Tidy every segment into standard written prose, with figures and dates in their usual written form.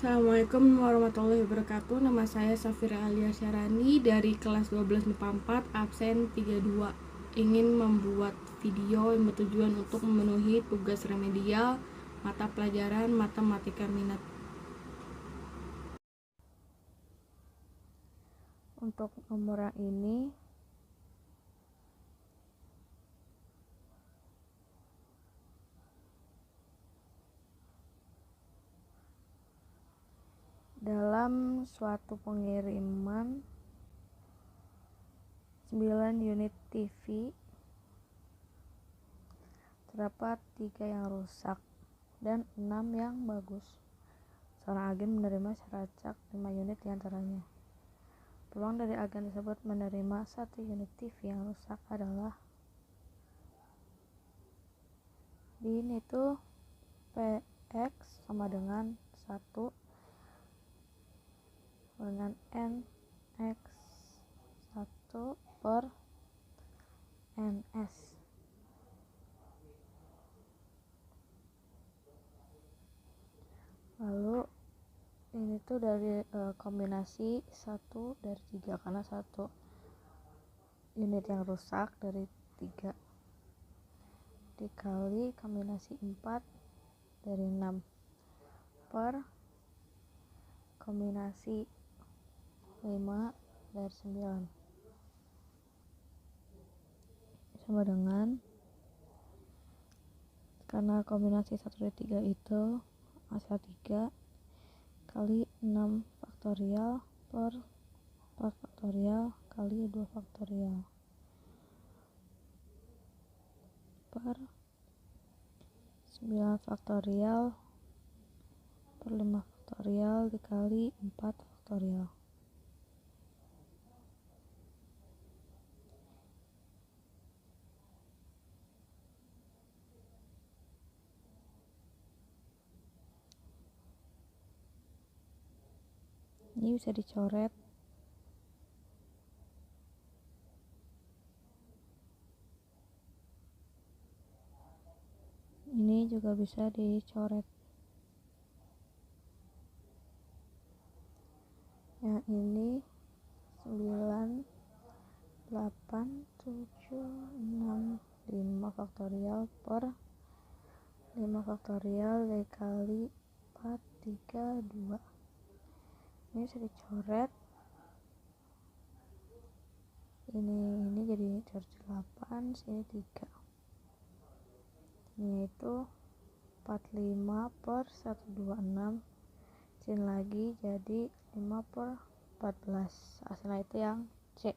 Assalamualaikum warahmatullahi wabarakatuh. Nama saya Safira Alia Syarani dari kelas 12 MIPA 4 absen 32. Ingin membuat video yang bertujuan untuk memenuhi tugas remedial mata pelajaran matematika minat. Untuk nomor ini dalam suatu pengiriman 9 unit TV terdapat 3 yang rusak dan 6 yang bagus. Seorang agen menerima secara acak 5 unit diantaranya. Peluang dari agen tersebut menerima 1 unit TV yang rusak adalah ini tuh PX sama dengan 1 dengan NX1 per NS. Lalu ini tuh dari kombinasi 1 dari 3 karena 1 unit yang rusak dari 3 dikali kombinasi 4 dari 6 per kombinasi 5 dari 9 sama dengan, karena kombinasi 1 dari 3 itu hasil 3 kali 6 faktorial per 4 faktorial kali 2 faktorial per 9 faktorial per 5 faktorial dikali 4 faktorial. Ini bisa dicoret. Ini juga bisa dicoret. Yang ini 9, 8, 7, 6, 5 faktorial per 5 faktorial dikali 4, 3, 2. Ini bisa dicoret. Ini jadi 8, sini 3. Ini itu 45 per 126. Sini lagi jadi 5 per 14. Hasilnya itu yang C.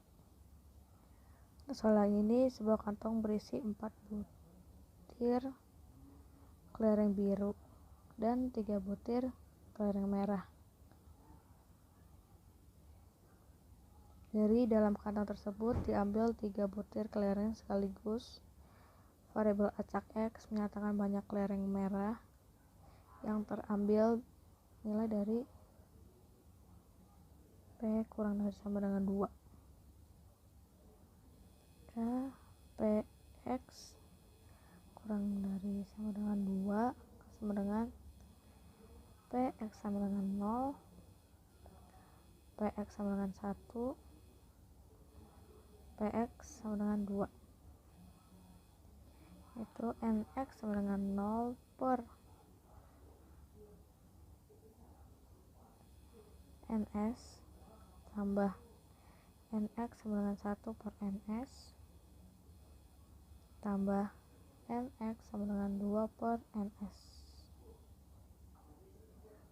Soal ini sebuah kantong berisi 4 butir kelereng biru dan 3 butir kelereng merah. Dari dalam kantong tersebut diambil 3 butir kelereng sekaligus. Variabel acak X menyatakan banyak kelereng merah yang terambil nilai dari P kurang dari sama dengan 2. PX kurang dari sama dengan 2 sama dengan PX sama dengan 0, PX sama dengan 1, PX sama dengan 2. Itu NX sama dengan 0 per NS tambah NX sama dengan 1 per NS tambah NX sama dengan 2 per NS.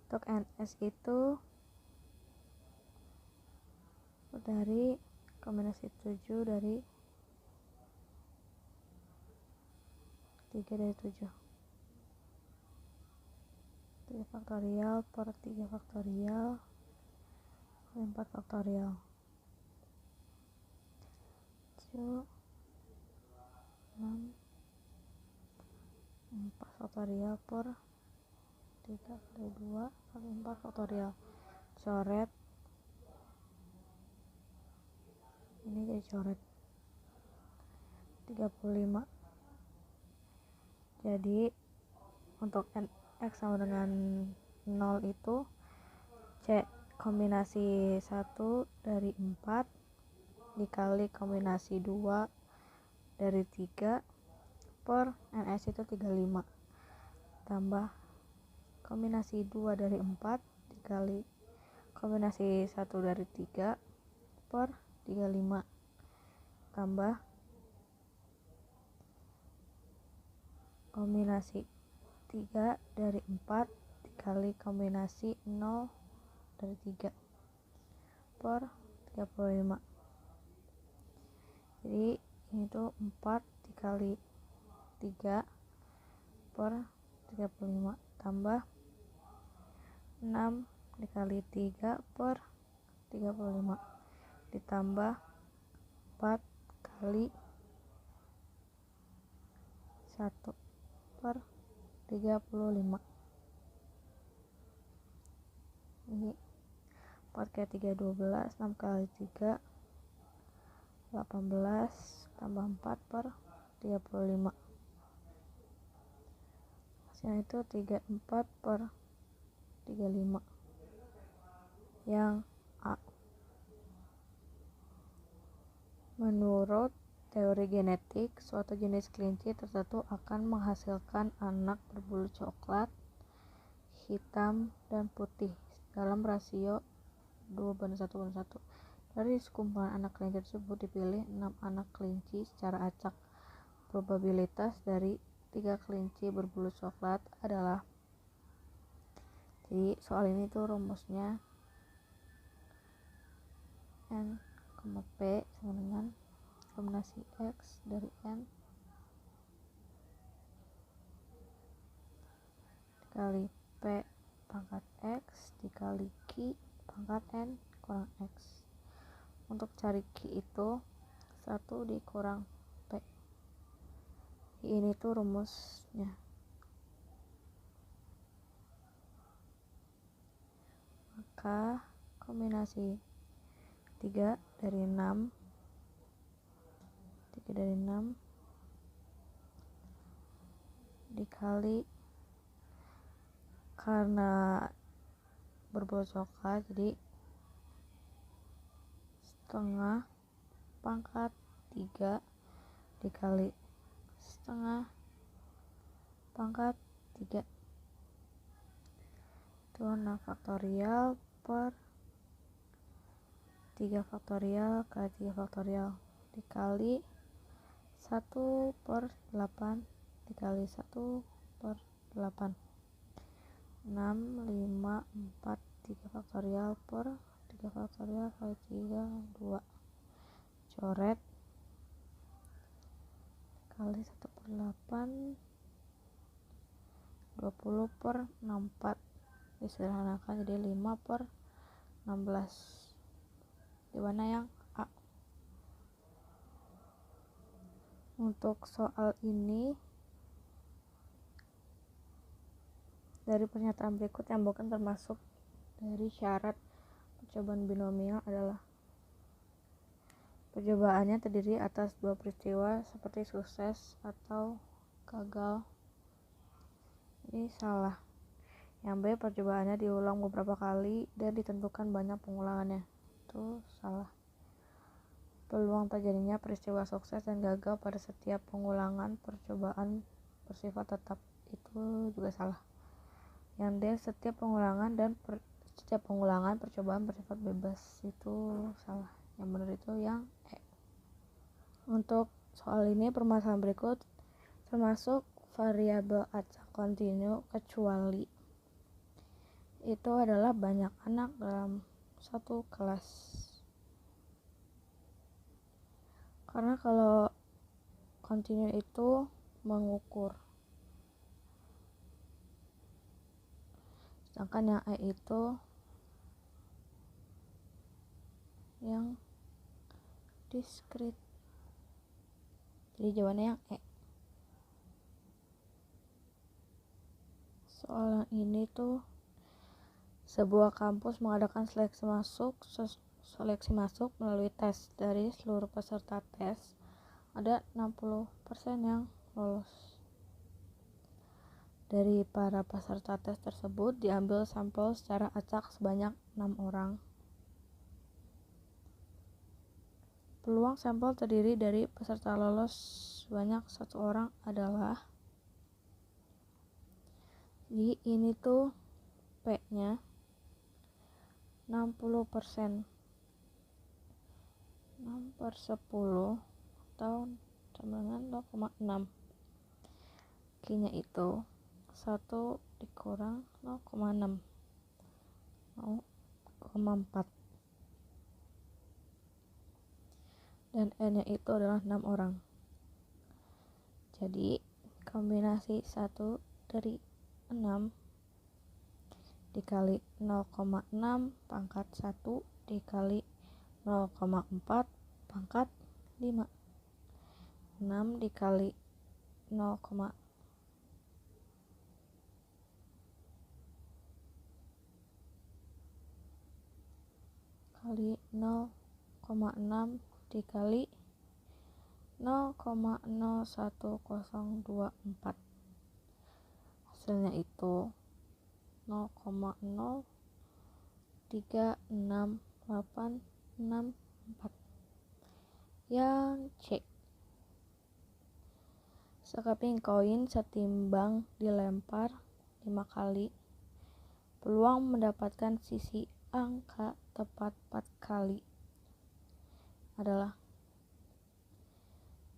Untuk NS itu dari kombinasi 7 dari 3 dari 7. 3 faktorial per 3 faktorial 4 faktorial 7, 6, 4 faktorial per 3 kali 2 kali 4 faktorial. Coret. Ini jadi coret 35. Jadi untuk NX sama dengan 0 itu C. Kombinasi 1 dari 4 dikali kombinasi 2 dari 3 per NS itu 35 tambah kombinasi 2 dari 4 dikali kombinasi 1 dari 3 per 35 tambah kombinasi 3 dari 4 dikali kombinasi 0 dari 3 per 35. Jadi ini tuh 4 dikali 3 per 35 tambah 6 dikali 3 per 35 ditambah 4 kali 1 per 35. Ini 4 kali 3 12, 6 kali 3 18 tambah 4 per 35. Hasilnya itu 34 per 35 yang A. Menurut teori genetik, suatu jenis kelinci tertentu akan menghasilkan anak berbulu coklat, hitam, dan putih dalam rasio 2:1:1. Dari sekumpulan anak kelinci tersebut dipilih 6 anak kelinci secara acak. Probabilitas dari 3 kelinci berbulu coklat adalah, jadi soal ini tuh rumusnya N, P sama dengan kombinasi X dari N dikali P pangkat X dikali Q pangkat N kurang X. Untuk cari Q itu 1 dikurang P. Ini tuh rumusnya. Maka kombinasi 3 dari 6 dikali, karena berbulu coklat jadi setengah pangkat 3 dikali setengah pangkat 3 itu 6 faktorial per 3 faktorial kali 3 faktorial dikali 1 per 8 dikali 1 per 8 6, 5, 4, 3 faktorial per 3 faktorial kali 3, 2 coret kali 1 per 8 20 per 64 disederhanakan jadi 5 per 16. Di mana yang A? Untuk soal ini dari pernyataan berikut yang bukan termasuk dari syarat percobaan binomial adalah percobaannya terdiri atas 2 peristiwa seperti sukses atau gagal. Ini salah. Yang B, percobaannya diulang beberapa kali dan ditentukan banyak pengulangannya. Itu salah. Peluang terjadinya peristiwa sukses dan gagal pada setiap pengulangan percobaan bersifat tetap. Itu juga salah. Yang D, setiap pengulangan percobaan bersifat bebas. Itu salah. Yang benar itu yang E. Untuk soal ini permasalahan berikut termasuk variabel acak kontinu kecuali itu adalah banyak anak dalam satu kelas. Karena kalau kontinu itu mengukur, sedangkan yang E itu yang diskrit. Jadi jawabannya yang E. Soal yang ini tuh sebuah kampus mengadakan seleksi masuk melalui tes. Dari seluruh peserta tes ada 60% yang lolos. Dari para peserta tes tersebut diambil sampel secara acak sebanyak 6 orang. Peluang sampel terdiri dari peserta lolos sebanyak 1 orang adalah, jadi ini tuh P-nya 60%, 6/10 atau sama dengan 0,6. Q-nya itu 1 dikurang 0,6, 0,4. Dan N-nya itu adalah 6 orang. Jadi kombinasi 1 dari 6 dikali 0,6 pangkat 1 dikali 0,4 pangkat 5. 6 dikali 0, kali 0,6 dikali 0,01024. Hasilnya itu 0,0368864. Yang C, sekeping koin setimbang dilempar 5 kali, peluang mendapatkan sisi angka tepat 4 kali adalah,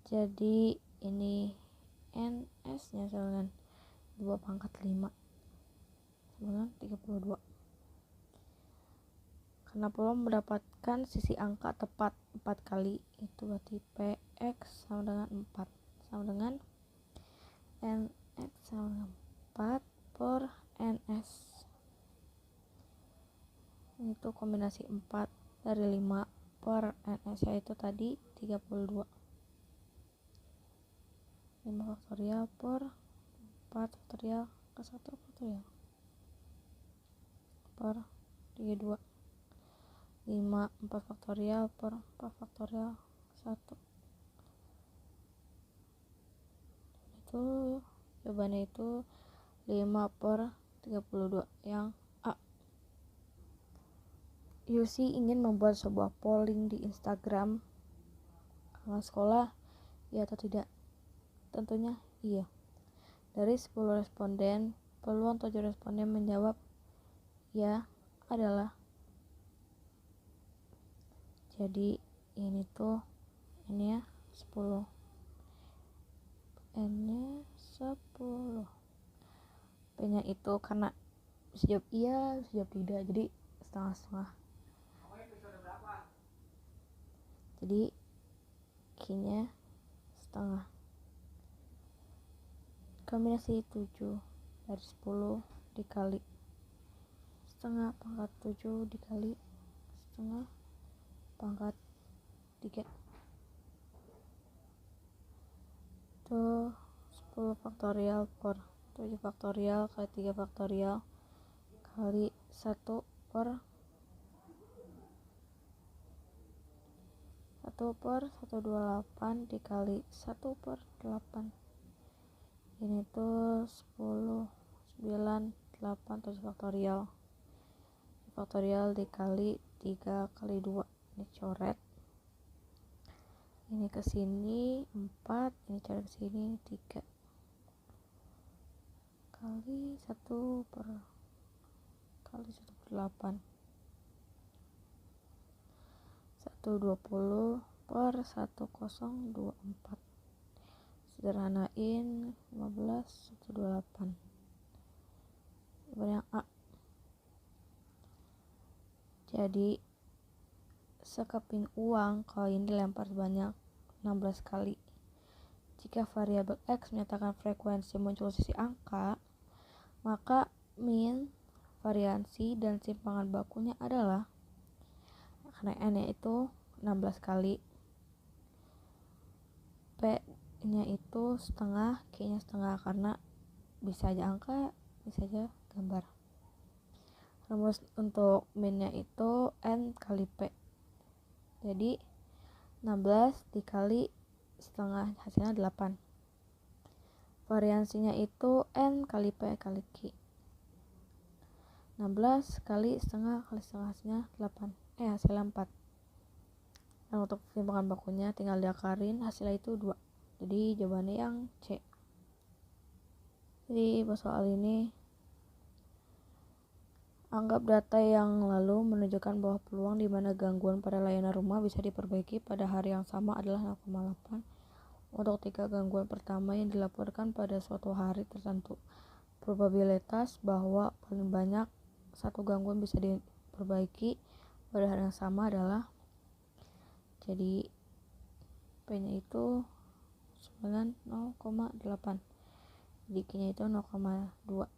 jadi ini NS nya sama dengan 2 pangkat 5 sama dengan 32. Karena peluang mendapatkan sisi angka tepat 4 kali, itu berarti PX sama dengan 4 sama dengan NX sama dengan 4 per NS. Ini tuh kombinasi 4 dari 5 per NS, yaitu tadi 32. 5 faktorial per 4 faktorial ke 1 faktorial per 32. 5 4 faktorial per 4 faktorial 1. Itu jawabannya itu 5/32 yang A. Yusi ingin membuat sebuah polling di Instagram. Kalau sekolah, iya atau tidak? Tentunya iya. Dari 10 responden, peluang 7 responden menjawab ya adalah, jadi ini tuh ini ya 10, N-nya 10. P-nya itu karena bisa jawab iya, bisa jawab tidak, jadi setengah-setengah. Jadi Q-nya setengah. Kombinasi 7 dari 10 dikali setengah pangkat 7 dikali setengah pangkat 3. Itu 10 faktorial per 7 faktorial kali 3 faktorial kali 1 per 1/128 dikali 1/8. Ini tuh 10, 9, 8, 7 faktorial. Faktorial dikali 3 kali 2. Ini coret. Ini ke sini 4, ini coret ke sini 3. Kali 1 per kali 1/8. 120 per 1024. Sederhanain 15/128. Yang A. Jadi sekeping uang koin dilempar sebanyak 16 kali. Jika variabel X menyatakan frekuensi muncul sisi angka, maka min, variansi, dan simpangan bakunya adalah, karena N-nya itu 16 kali, P-nya itu setengah, Q-nya setengah, karena bisa aja angka, bisa aja gambar. Rumus untuk min-nya itu N kali P. Jadi 16 dikali setengah, hasilnya 8. variansinya itu N kali P kali Q. 16 kali setengah kali setengah hasilnya 8. Hasilnya 4. Dan untuk timbangan bakunya tinggal diakarin, hasilnya itu 2. Jadi jawabannya yang C. Jadi soal ini, anggap data yang lalu menunjukkan bahwa peluang di mana gangguan pada layanan rumah bisa diperbaiki pada hari yang sama adalah 0,8 untuk 3 gangguan pertama yang dilaporkan pada suatu hari tertentu. Probabilitas bahwa paling banyak satu gangguan bisa diperbaiki pada hari yang sama adalah, jadi P-nya itu 0,8, jadi Q-nya itu 0,2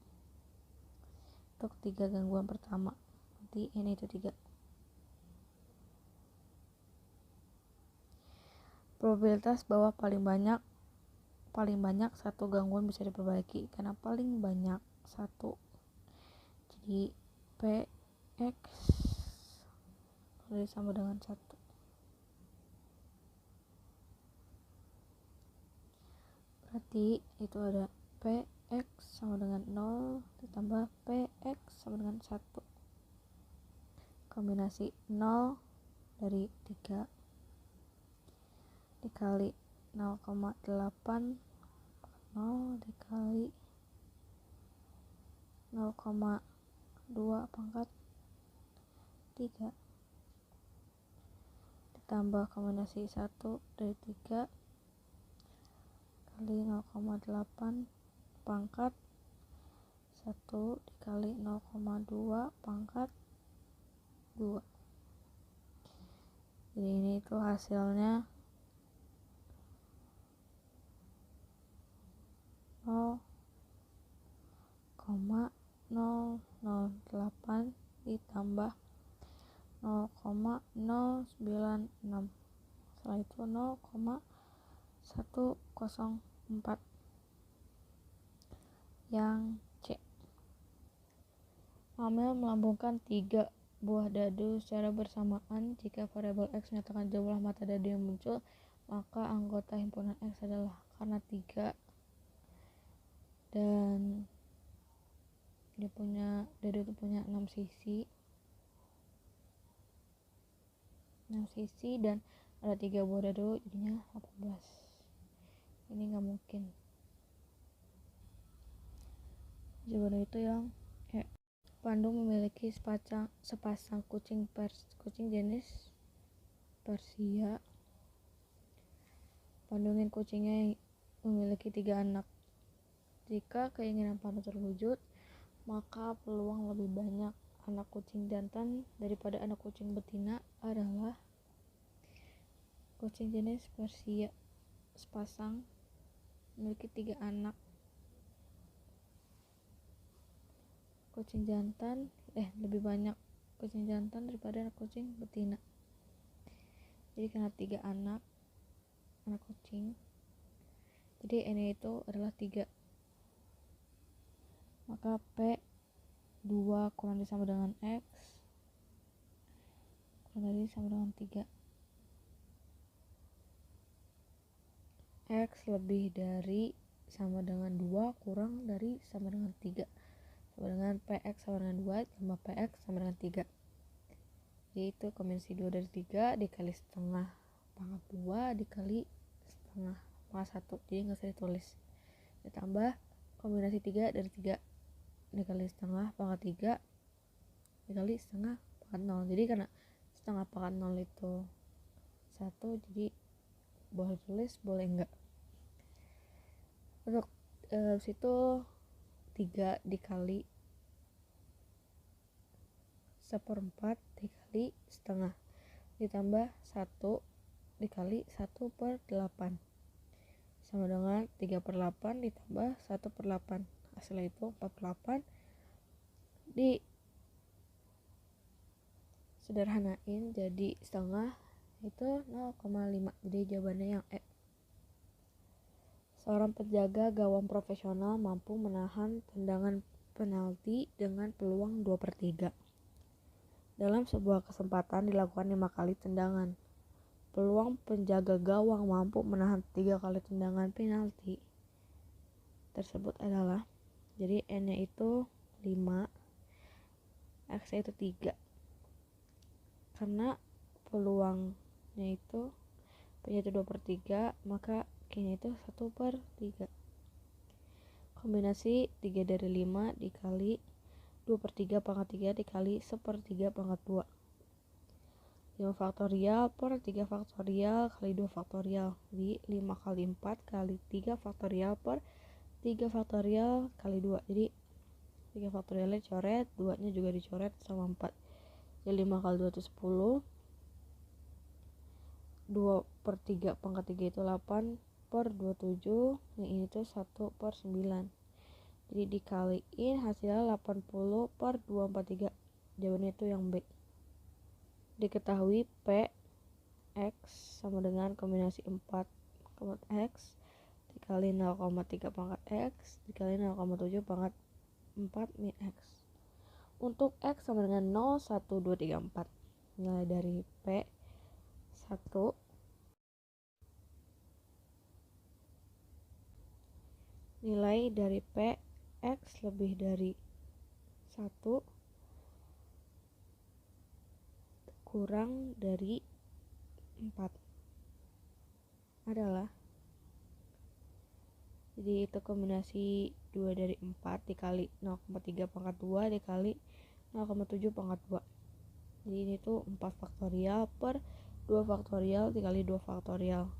untuk 3 gangguan pertama. Nanti N itu 3. Probabilitas bahwa paling banyak satu gangguan bisa diperbaiki, karena paling banyak satu, jadi PX sama dengan 1. Berarti itu ada PX sama dengan 0 ditambah PX sama dengan 1. Kombinasi 0 dari 3 dikali 0,8, 0 dikali 0,2 pangkat 3 ditambah kombinasi 1 dari 3 kali 0,8 pangkat 1 dikali 0,2 pangkat 2. Jadi ini itu hasilnya 0,008 ditambah 0,096. Setelah itu 0,104 yang C. Amel melambungkan 3 buah dadu secara bersamaan. Jika variabel X menyatakan jumlah mata dadu yang muncul, maka anggota himpunan X adalah, karena 3 dan dia punya dadu itu punya 6 sisi dan ada 3 buah dadu, jadinya 18. Ini nggak mungkin. Jawaban itu yang E. Pandu memiliki sepasang kucing jenis Persia. Pandu ingin kucingnya memiliki 3 anak. Jika keinginan Pandu terwujud, maka peluang lebih banyak anak kucing jantan daripada anak kucing betina adalah kucing jenis Persia sepasang memiliki 3 anak. Kucing jantan lebih banyak kucing jantan daripada anak kucing betina. Jadi karena 3 anak kucing, jadi N itu adalah 3. Maka P 2 kurang sama dengan X kurang dari sama dengan 3. X lebih dari sama dengan 2 kurang dari sama dengan 3, sama dengan PX sama dengan 2 tambah PX sama dengan 3. Yaitu kombinasi 2 dari 3 dikali setengah pangkat 2 dikali setengah pangkat 1, jadi nggak usah ditulis. Ditambah kombinasi 3 dari 3 dikali setengah pangkat 3 dikali setengah pangkat 0. Jadi karena setengah pangkat 0 itu 1, jadi boleh tulis boleh enggak. Untuk situ 3 dikali 1/4 dikali setengah ditambah 1 dikali 1/8 sama dengan 3/8 ditambah 1/8. Hasilnya itu 4/8. Di sederhanain jadi setengah itu 0,5. Jadi jawabannya yang E. Seorang penjaga gawang profesional mampu menahan tendangan penalti dengan peluang 2/3. Dalam sebuah kesempatan dilakukan 5 kali tendangan. Peluang penjaga gawang mampu menahan 3 kali tendangan penalti tersebut adalah, jadi N nya itu 5, X nya itu 3. Karena peluangnya itu P nya itu 2/3, maka Q nya itu 1/3. Kombinasi 3 dari 5 dikali 2/3 pangkat 3 dikali 1/3 pangkat 2. 5 faktorial per 3 faktorial kali 2 faktorial. Jadi 5 kali 4 kali 3 faktorial per 3 faktorial kali 2. Jadi 3 faktorialnya dicoret, 2 nya juga dicoret sama 4. Jadi 5 kali 2 itu 10. 2/3 pangkat 3 itu 8/27. Yang ini tuh 1/9. Jadi dikaliin hasilnya 80/2/3. Jawabannya itu yang B. Diketahui P X sama dengan kombinasi 4 X dikali 0,3 pangkat X dikali 0,7 pangkat 4 min X. Untuk X sama dengan 0, 1, 2, 3, 4. Nilai dari P 1. Nilai dari P X lebih dari 1 kurang dari 4 adalah, jadi itu kombinasi 2 dari 4 dikali 0,3 pangkat 2 dikali 0,7 pangkat 2. Jadi ini tuh 4 faktorial per 2 faktorial dikali 2 faktorial.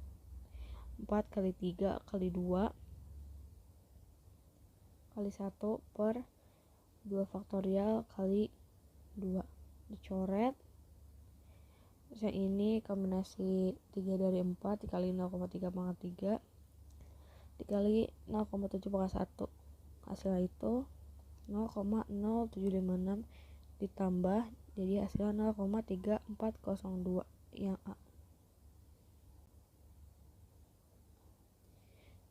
4 kali 3 kali 2 kali 1 per 2 faktorial kali 2. Dicoret. Yang ini kombinasi 3 dari 4 dikali 0,3 pangkat 3 dikali 0,7 pangkat 1. Hasilnya itu 0,0756 ditambah, jadi hasilnya 0,3402 yang A.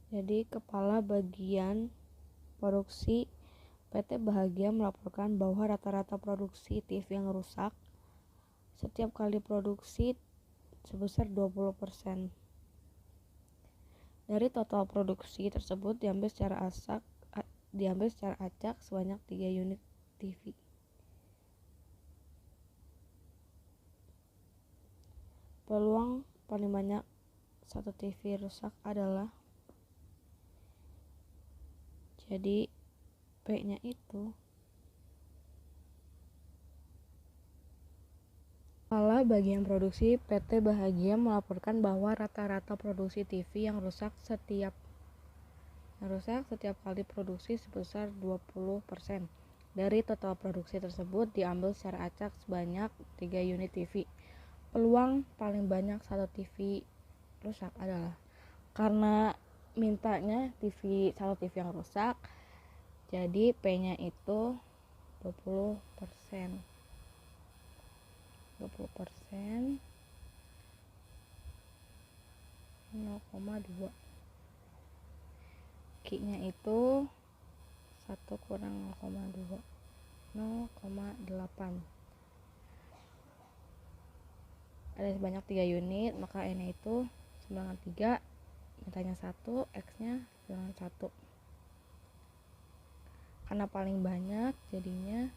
Jadi kepala bagian produksi PT Bahagia melaporkan bahwa rata-rata produksi TV yang rusak setiap kali produksi sebesar 20%. Dari total produksi tersebut diambil secara acak sebanyak 3 unit TV. Peluang paling banyak satu TV rusak adalah, jadi P-nya itu kepala bagian produksi PT Bahagia melaporkan bahwa rata-rata produksi TV yang rusak setiap kali produksi sebesar 20%. Dari total produksi tersebut diambil secara acak sebanyak 3 unit TV. Peluang paling banyak satu TV rusak adalah, karena mintanya satu TV yang rusak, jadi P-nya itu 20%. 20% 0,2. Q-nya itu 1 kurang 0,2 0,8. Ada sebanyak 3 unit, maka N-nya itu 9,3, mintanya 1, X-nya 9,1. Karena paling banyak jadinya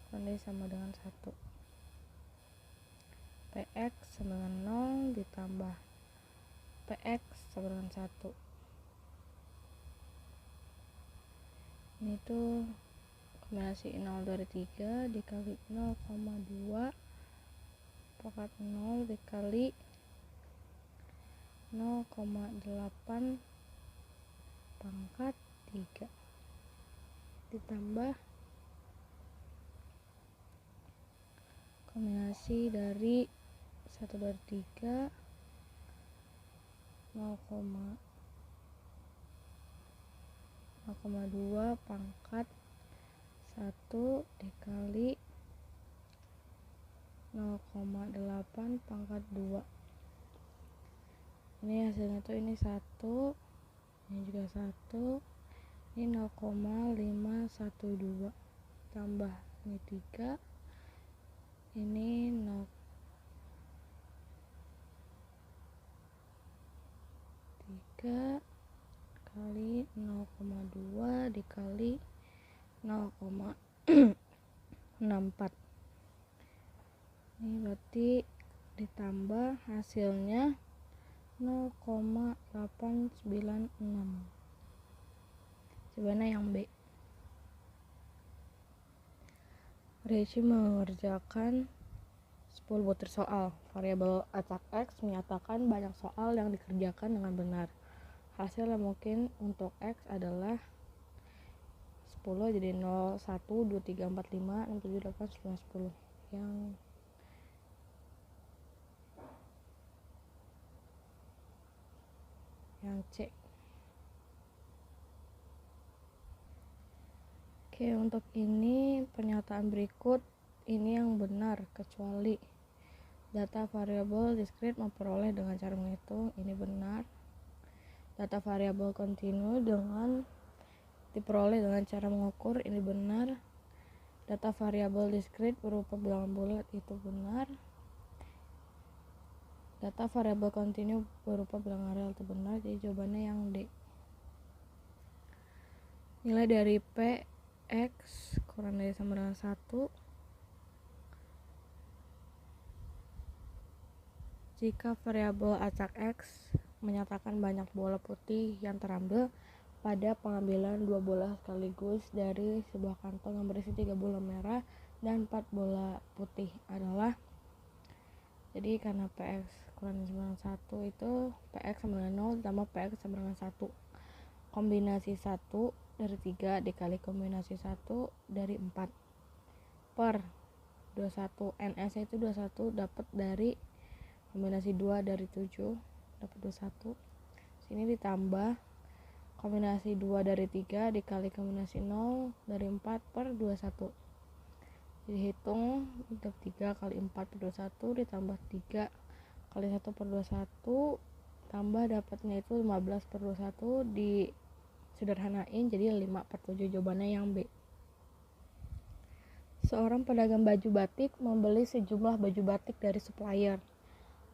kondisi sama dengan 1. PX sama dengan 0 ditambah PX sama dengan 1. Ini tuh kombinasi 0 dari 3 dikali 0,2 pangkat 0 dikali 0,8 pangkat 3 ditambah kombinasi dari 1 dari 3 0,2 pangkat 1 dikali 0,8 pangkat 2. Ini hasilnya tuh ini 1, ini juga 1, ini 0,512 tambah ini 3, ini 0,3 dikali 0,2 dikali 0,64. Ini berarti ditambah hasilnya 0,896. Coba yang B. Reci mengerjakan 10 butir soal. Variabel acak X menyatakan banyak soal yang dikerjakan dengan benar. Hasil yang mungkin untuk X adalah 10, jadi 0, 1, 2, 3, 4, 5, 6, 7, 8, 9, 10. Yang C. Oke, untuk ini pernyataan berikut ini yang benar kecuali data variabel diskrit memperoleh dengan cara menghitung, ini benar. Data variabel kontinu diperoleh dengan cara mengukur, ini benar. Data variabel diskrit berupa bilangan bulat, itu benar. Data variabel kontinu berupa bilangan real, itu benar. Jadi jawabannya yang D. Nilai dari P X kurang dari sama dengan 1 jika variabel acak X menyatakan banyak bola putih yang terambil pada pengambilan 2 bola sekaligus dari sebuah kantong yang berisi 3 bola merah dan 4 bola putih adalah, jadi karena PX kurang dari sama dengan 1 itu PX sama dengan 0 ditambah PX sama dengan 1, kombinasi 1 dari 3 dikali kombinasi 1 dari 4 per 21, NS nya itu 21 dapat dari kombinasi 2 dari 7 dapat 21. Sini ditambah kombinasi 2 dari 3 dikali kombinasi 0 dari 4 per 21. Jadi hitung 3 kali 4 per 21 ditambah 3 kali 1 per 21 tambah dapatnya itu 15 per 21 disederhanain jadi 5 per 7, jawabannya yang B. Seorang pedagang baju batik membeli sejumlah baju batik dari supplier.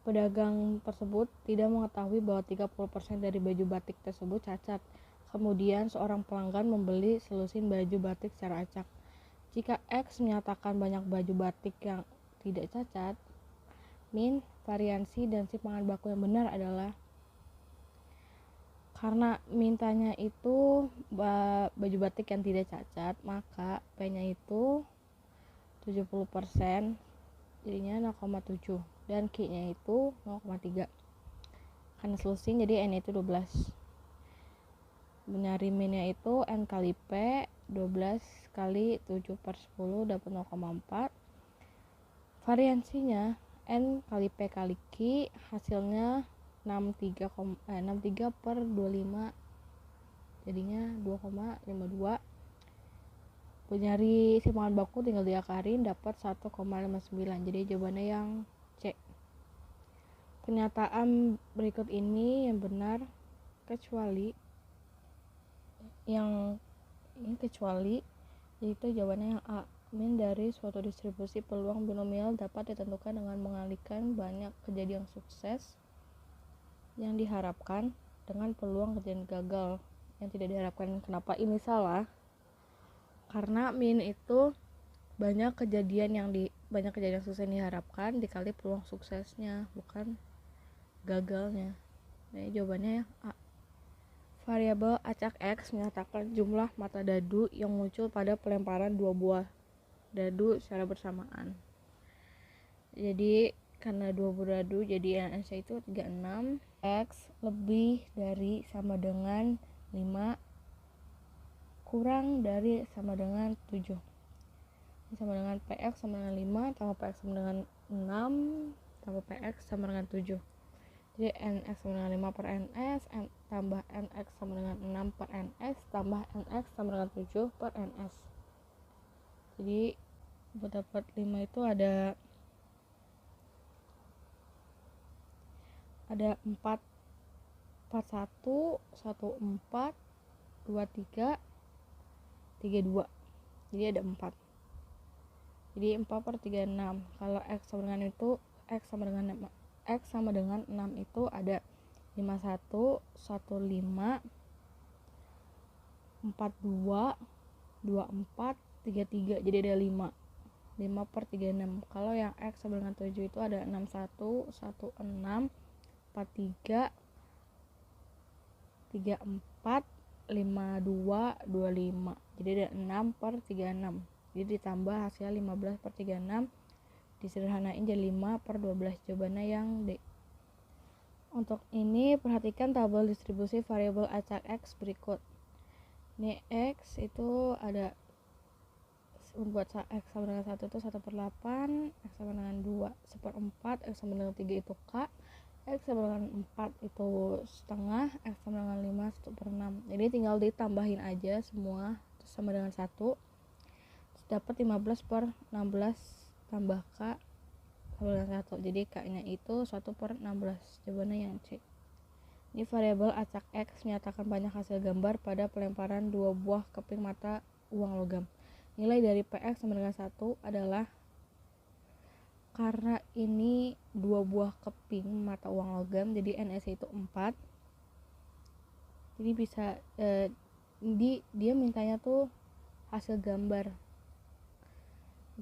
Pedagang tersebut tidak mengetahui bahwa 30% dari baju batik tersebut cacat. Kemudian seorang pelanggan membeli selusin baju batik secara acak. Jika X menyatakan banyak baju batik yang tidak cacat, min variansi dan si pangan baku yang benar adalah, karena mintanya itu baju batik yang tidak cacat, maka P-nya itu 70%, jadinya 0,7, dan Q-nya itu 0,3. Karena selusin jadi N-nya itu 12. Nyari min-nya itu N kali P, 12 kali 7 per 10 dapat 0,4. Variansinya N kali P kali Q, hasilnya 63 per 25, jadinya 2,52. Nyari simpanan baku tinggal diakarin dapat 1,59, jadi jawabannya yang C. Pernyataan berikut ini yang benar kecuali yaitu jawabannya yang A. Min dari suatu distribusi peluang binomial dapat ditentukan dengan mengalihkan banyak kejadian sukses yang diharapkan dengan peluang kejadian gagal yang tidak diharapkan. Kenapa ini salah? Karena min itu banyak kejadian sukses yang diharapkan dikali peluang suksesnya, bukan gagalnya. Nah, jawabannya A. Variabel acak X menyatakan jumlah mata dadu yang muncul pada pelemparan 2 buah dadu secara bersamaan. Jadi karena 2 buah dadu jadi NS itu 36. X lebih dari sama dengan 5 kurang dari sama dengan 7. Ini sama dengan PX sama dengan 5 tambah PX sama dengan 6 tambah PX sama dengan 7. Jadi NX sama dengan 5 per NS tambah NX sama dengan 6 per NS tambah NX sama dengan 7 per NS. Jadi buat dapat 5 itu ada 4 41 14 23 32. Jadi ada 4. Jadi 4 per 36. Kalau X sama dengan itu X sama dengan 6 itu ada 51 15 42, 24, 33, jadi ada 5 per 36. Kalau yang X sama dengan 7 itu ada 61, 16, 43, 34, 52, 25, jadi ada 6 per 36. Jadi ditambah hasilnya 15 per 36, disederhanain jadi 5 per 12. Jawabannya yang D. Untuk ini perhatikan tabel distribusi variabel acak X berikut. Ini X itu ada, buat X sama dengan 1 itu 1 per 8, X sama dengan 2 1/4, X sama dengan 3 itu K, X sama dengan 4 itu setengah, X sama dengan 5 1 per 6. Jadi tinggal ditambahin aja semua sama dengan 1, dapat 15 per 16 tambah K sama dengan 1. Jadi K nya itu 1 per 16. Jawabannya yang C. Ini variabel acak X menyatakan banyak hasil gambar pada pelemparan 2 buah keping mata uang logam. Nilai dari PX sama dengan 1 adalah, karena ini 2 buah keping mata uang logam, jadi NS itu 4. Jadi bisa dia mintanya tuh hasil gambar.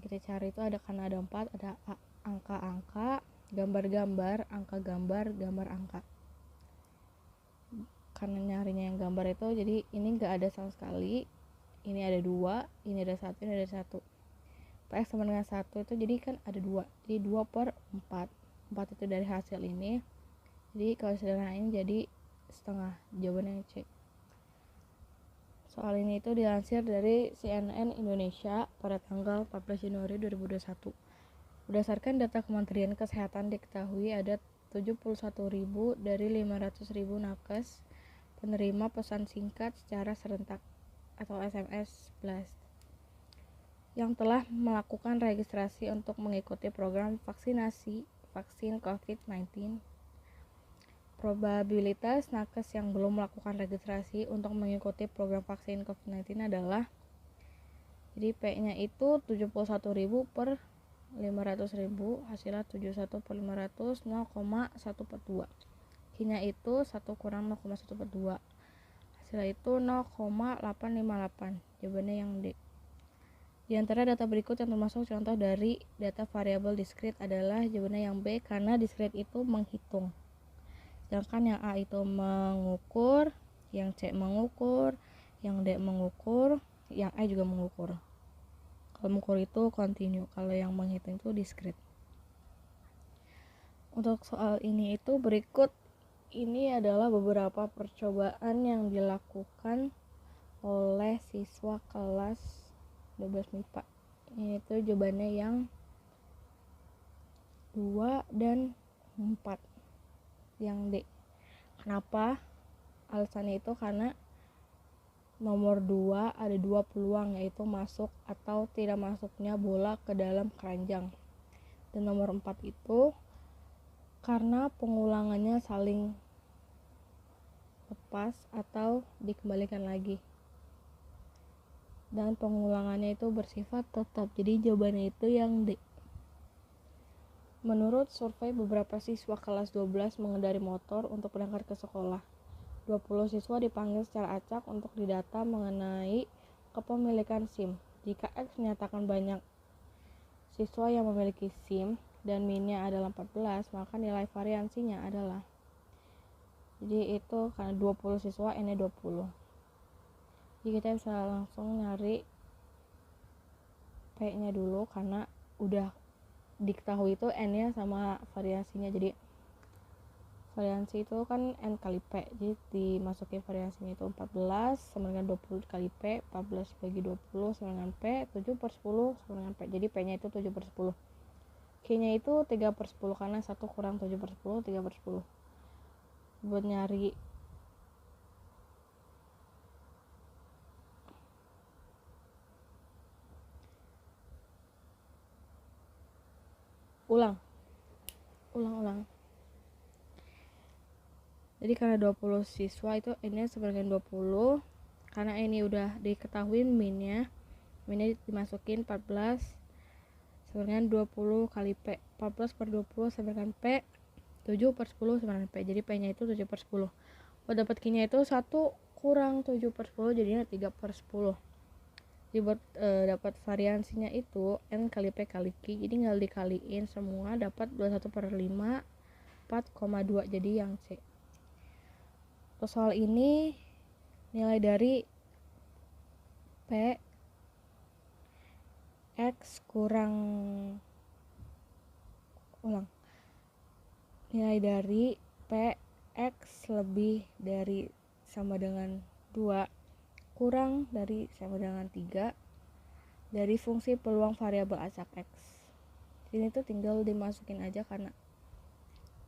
Kita cari itu ada, karena ada 4, ada angka-angka, gambar-gambar, angka gambar, gambar angka. Karena nyarinya yang gambar itu, jadi ini enggak ada sama sekali. Ini ada 2, ini ada 1, ini ada 1. PX sama dengan 1 itu jadi kan ada 2. Jadi 2 per 4. 4 itu dari hasil ini. Jadi kalau sederhanain jadi setengah. Jawabannya C. Soal ini itu dilansir dari CNN Indonesia pada tanggal 14 Januari 2021. Berdasarkan data Kementerian Kesehatan diketahui ada 71.000 dari 500.000 nakes penerima pesan singkat secara serentak atau SMS Blast yang telah melakukan registrasi untuk mengikuti program vaksinasi vaksin COVID-19. Probabilitas nakes yang belum melakukan registrasi untuk mengikuti program vaksin COVID-19 adalah, jadi P-nya itu 71.000 per 500.000, hasilnya 71 per 500, 0,142. Q-nya itu 1 kurang 0,142, hasilnya itu 0,858. Jawabannya yang D. Di antara data berikut yang termasuk contoh dari data variabel diskrit adalah, jawabannya yang B, karena diskrit itu menghitung. Sedangkan yang A itu mengukur, yang C mengukur, yang D mengukur, yang E juga mengukur. Kalau mengukur itu continue, kalau yang menghitung itu diskrit. Untuk soal ini itu berikut ini adalah beberapa percobaan yang dilakukan oleh siswa kelas 12 MIPA. Ini tuh jawabannya yang 2 dan 4. Yang D. Kenapa? Alasannya itu karena nomor 2 ada 2 peluang, yaitu masuk atau tidak masuknya bola ke dalam keranjang. Dan nomor 4 itu karena pengulangannya saling lepas atau dikembalikan lagi. Dan pengulangannya itu bersifat tetap. Jadi jawabannya itu yang D. Menurut survei beberapa siswa kelas 12 mengendari motor untuk berangkat ke sekolah, 20 siswa dipanggil secara acak untuk didata mengenai kepemilikan SIM. Jika X menyatakan banyak siswa yang memiliki SIM dan min-nya adalah 14, maka nilai variansinya adalah, jadi itu karena 20 siswa, N-nya 20. Jadi kita bisa langsung nyari P-nya dulu, karena udah diketahui itu N-nya sama variasinya. Jadi variansi itu kan N kali P, jadi dimasukin variasinya itu 14 sama dengan 20 kali P, 14 bagi 20 sama dengan P, 7 per 10 sama dengan P, jadi P nya itu 7 per 10. Q nya itu 3 per 10, karena 1 kurang 7 per 10, 3 per 10. Buat nyari ulang. Jadi karena 20 siswa itu N-nya sama dengan 20, karena ini udah diketahui min-nya dimasukin 14 sama dengan 20 kali P, 14 per 20 sama dengan P, 7 per 10 sama dengan P, jadi P nya itu 7 per 10. Buat dapat Q nya itu 1 kurang 7/10 jadinya 3/10. Jadi dapat variansinya itu N kali P kali Q, jadi tinggal dikaliin semua dapat 21/5 4,2, jadi yang C. Terus soal ini nilai dari P X kurang nilai dari P X lebih dari sama dengan 2 kurang dari sama dengan 3 dari fungsi peluang variabel acak X. Ini tuh tinggal dimasukin aja karena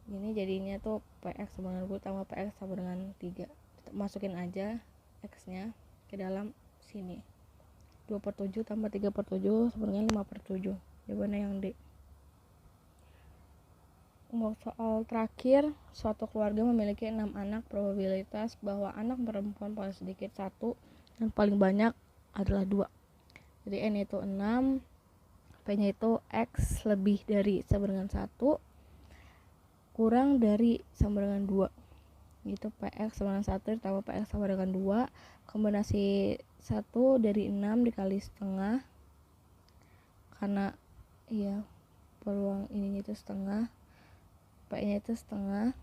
ini jadinya tuh PX sama dengan 2 tambah PX sama dengan 3. Masukin aja X nya ke dalam sini. 2/7 tambah 3/7 sama dengan 5/7. Jawabannya yang D. Untuk soal terakhir, suatu keluarga memiliki 6 anak, probabilitas bahwa anak perempuan paling sedikit 1 dan paling banyak adalah 2. Jadi N itu 6, P-nya itu X lebih dari sama dengan 1 kurang dari sama dengan 2. Gitu, PX sama dengan 1 ditambah PX sama dengan 2, kombinasi 1 dari 6 dikali setengah, karena iya peluang ininya itu setengah, P-nya itu setengah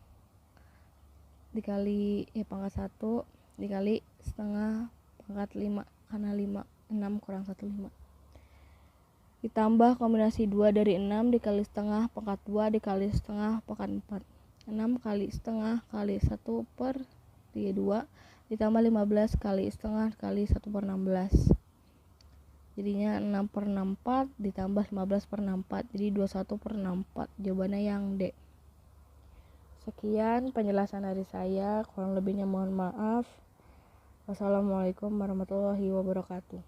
dikali pangkat 1 dikali setengah pangkat 5, karena 6 kurang 1 5, ditambah kombinasi 2 dari 6 dikali setengah pangkat 2 dikali setengah pangkat 4, 6 kali setengah kali 1/32 ditambah 15 kali setengah kali 1/16, jadinya 6/64 ditambah 15/64, jadi 21/64. Jawabannya yang D. Sekian penjelasan dari saya, kurang lebihnya mohon maaf. Wassalamualaikum warahmatullahi wabarakatuh.